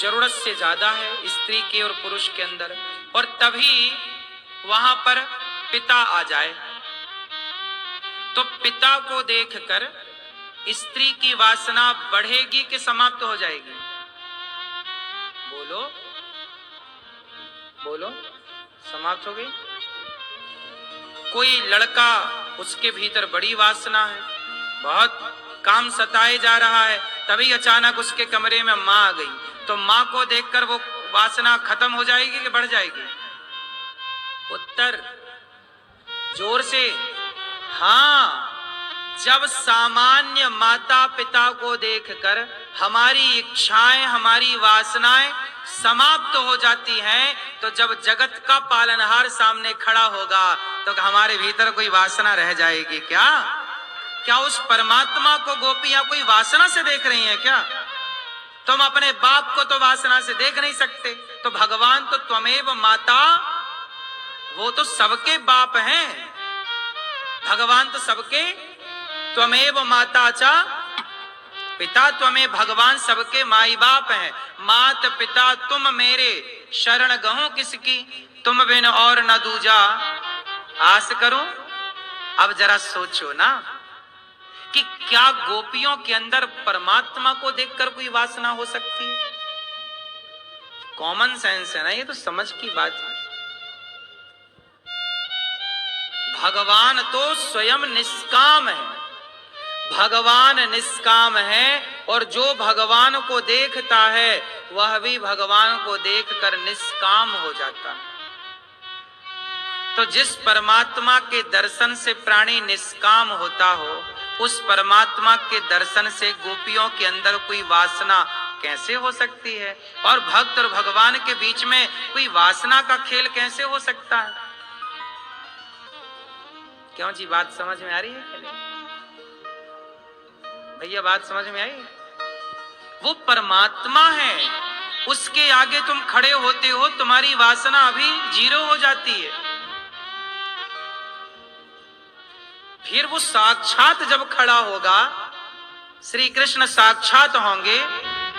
जरूरत से ज्यादा है स्त्री के और पुरुष के अंदर, और तभी वहां पर पिता आ जाए तो पिता को देखकर स्त्री की वासना बढ़ेगी कि समाप्त हो जाएगी? बोलो बोलो, समाप्त हो गई। कोई लड़का, उसके भीतर बड़ी वासना है, बहुत काम सताए जा रहा है, तभी अचानक उसके कमरे में मां आ गई, तो मां को देखकर वो वासना खत्म हो जाएगी कि बढ़ जाएगी? उत्तर जोर से। हाँ, जब सामान्य माता पिता को देखकर हमारी इच्छाएं, हमारी वासनाएं समाप्त हो जाती हैं, तो जब जगत का पालनहार सामने खड़ा होगा तो हमारे भीतर कोई वासना रह जाएगी क्या? क्या उस परमात्मा को गोपियां कोई वासना से देख रही हैं क्या? तुम अपने बाप को तो वासना से देख नहीं सकते, तो भगवान तो त्वमेव माता, वो तो सबके बाप हैं। भगवान तो सबके, त्वमेव माता चा पिता, त्वमेव, भगवान सबके माई बाप हैं। मात पिता तुम मेरे, शरण गहूं किसकी, तुम बिन और न दूजा आस करूं। अब जरा सोचो ना कि क्या गोपियों के अंदर परमात्मा को देखकर कोई वासना हो सकती है? कॉमन सेंस है ना, ये तो समझ की बात है। भगवान तो स्वयं निष्काम है, भगवान निष्काम है, और जो भगवान को देखता है वह भी भगवान को देखकर निष्काम हो जाता है। तो जिस परमात्मा के दर्शन से प्राणी निष्काम होता हो, उस परमात्मा के दर्शन से गोपियों के अंदर कोई वासना कैसे हो सकती है? और भक्त और भगवान के बीच में कोई वासना का खेल कैसे हो सकता है? क्यों जी, बात समझ में आ रही है कि नहीं? भैया बात समझ में आई? वो परमात्मा है, उसके आगे तुम खड़े होते हो, तुम्हारी वासना अभी जीरो हो जाती है। फिर वो साक्षात जब खड़ा होगा, श्री कृष्ण साक्षात होंगे,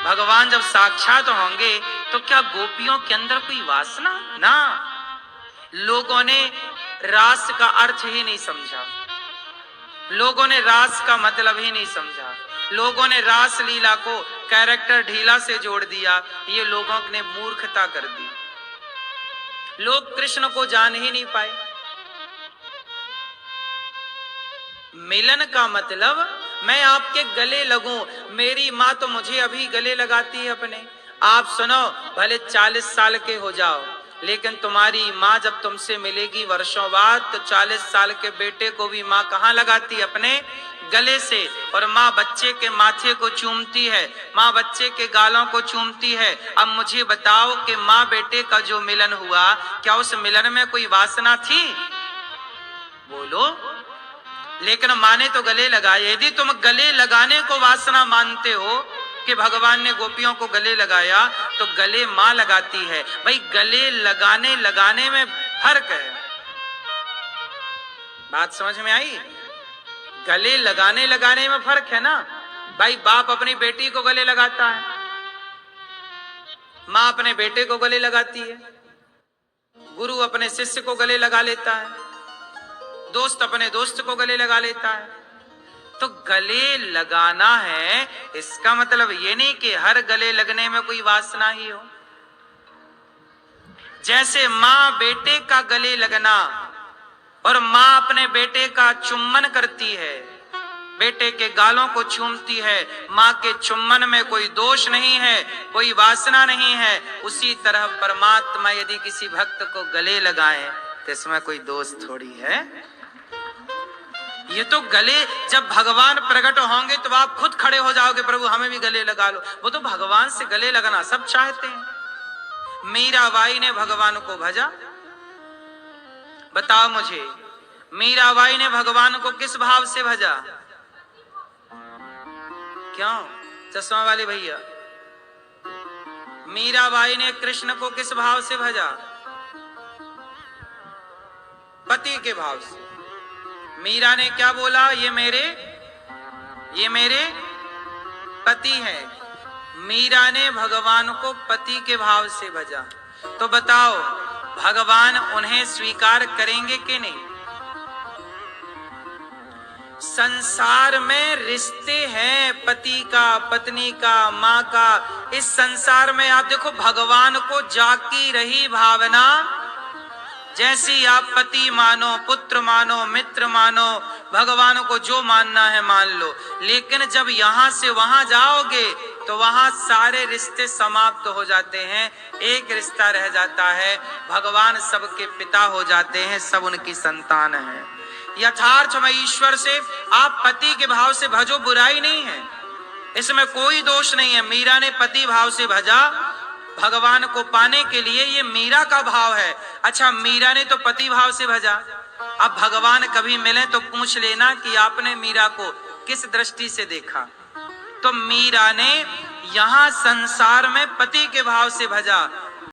भगवान जब साक्षात होंगे, तो क्या गोपियों के अंदर कोई वासना? ना, लोगों ने रास का अर्थ ही नहीं समझा, लोगों ने रास का मतलब ही नहीं समझा, लोगों ने रास लीला को कैरेक्टर ढीला से जोड़ दिया, ये लोगों ने मूर्खता कर दी। लोग कृष्ण को जान ही नहीं पाए। मिलन का मतलब मैं आपके गले लगूं, मेरी माँ तो मुझे अभी गले लगाती है अपने। आप सुनो, भले 40 साल के हो जाओ, लेकिन तुम्हारी माँ जब तुमसे मिलेगी वर्षों बाद, तो 40 साल के बेटे को भी माँ कहाँ लगाती है? अपने गले से। और माँ बच्चे के माथे को चूमती है, माँ बच्चे के गालों को चूमती है। अब मुझे बताओ कि माँ बेटे का जो मिलन हुआ, क्या उस मिलन में कोई वासना थी? बोलो। लेकिन माँ ने तो गले लगाए। यदि तुम गले लगाने को वासना मानते हो कि भगवान ने गोपियों को गले लगाया, तो गले माँ लगाती है। भाई गले लगाने में फर्क है। बात समझ में आई? गले लगाने में फर्क है ना। भाई बाप अपनी बेटी को गले लगाता है, माँ अपने बेटे को गले लगाती है, गुरु अपने शिष्य को गले लगा लेता है, दोस्त अपने दोस्त को गले लगा लेता है। तो गले लगाना है, इसका मतलब ये नहीं कि हर गले लगने में कोई वासना ही हो। जैसे माँ बेटे का गले लगना और माँ अपने बेटे का चुम्बन करती है, बेटे के गालों को चूमती है, माँ के चुम्बन में कोई दोष नहीं है, कोई वासना नहीं है। उसी तरह परमात्मा यदि किसी भक्त को गले लगाए तो इसमें कोई दोष थोड़ी है। ये तो गले, जब भगवान प्रकट होंगे तो आप खुद खड़े हो जाओगे, प्रभु हमें भी गले लगा लो। वो तो भगवान से गले लगाना सब चाहते हैं। मीराबाई ने भगवान को भजा, बताओ मुझे, मीराबाई ने भगवान को किस भाव से भजा? क्यों चश्मा वाले भैया, मीराबाई ने कृष्ण को किस भाव से भजा? पति के भाव से। मीरा ने क्या बोला? ये मेरे पति हैं। मीरा ने भगवान को पति के भाव से भजा, तो बताओ भगवान उन्हें स्वीकार करेंगे कि नहीं? संसार में रिश्ते हैं, पति का, पत्नी का, माँ का। इस संसार में आप देखो भगवान को जाकी रही भावना, जैसी आप पति मानो, पुत्र मानो, मित्र मानो, भगवान को जो मानना है मान लो। लेकिन जब यहां से वहां जाओगे तो वहां सारे रिश्ते समाप्त हो जाते हैं, एक रिश्ता रह जाता है, भगवान सबके पिता हो जाते हैं, सब उनकी संतान है। यथार्थ में ईश्वर से आप पति के भाव से भजो, बुराई नहीं है, इसमें कोई दोष नहीं है। मीरा ने पति भाव से भजा भगवान को पाने के लिए, ये मीरा का भाव है। अच्छा, मीरा ने तो पति भाव से भजा, अब भगवान कभी मिले तो पूछ लेना कि आपने मीरा को किस दृष्टि से देखा। तो मीरा ने यहां संसार में पति के भाव से भजा,